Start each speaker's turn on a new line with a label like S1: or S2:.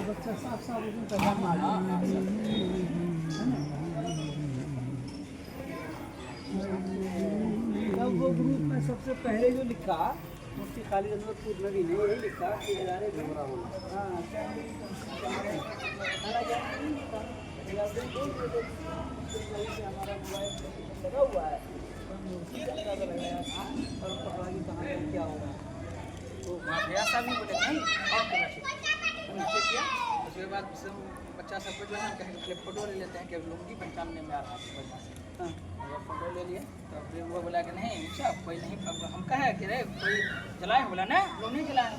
S1: बच्चा साफ साफ उसमें पैसा मारा तब वो ग्रुप में सबसे पहले जो लिखा मुफ्ती खालिद अहमद नबी ने यही लिखा कि इदारे घबरा होना। हाँ हमारा मोबाइल लगा हुआ है और पकड़ा कि कहाँ क्या होगा तो भैया साहब भी बोले नहीं और नीचे किया उसके बाद बच्चा सबको जो है कहीं फोटो ले लेते हैं कि लुंगी पहचानने में आ रहा है हाँ फोटो ले लिए तो फिर वो बोला कि नहीं अच्छा कोई नहीं हम कहे कि रे कोई जलाए बोला ना लोग नहीं जलाए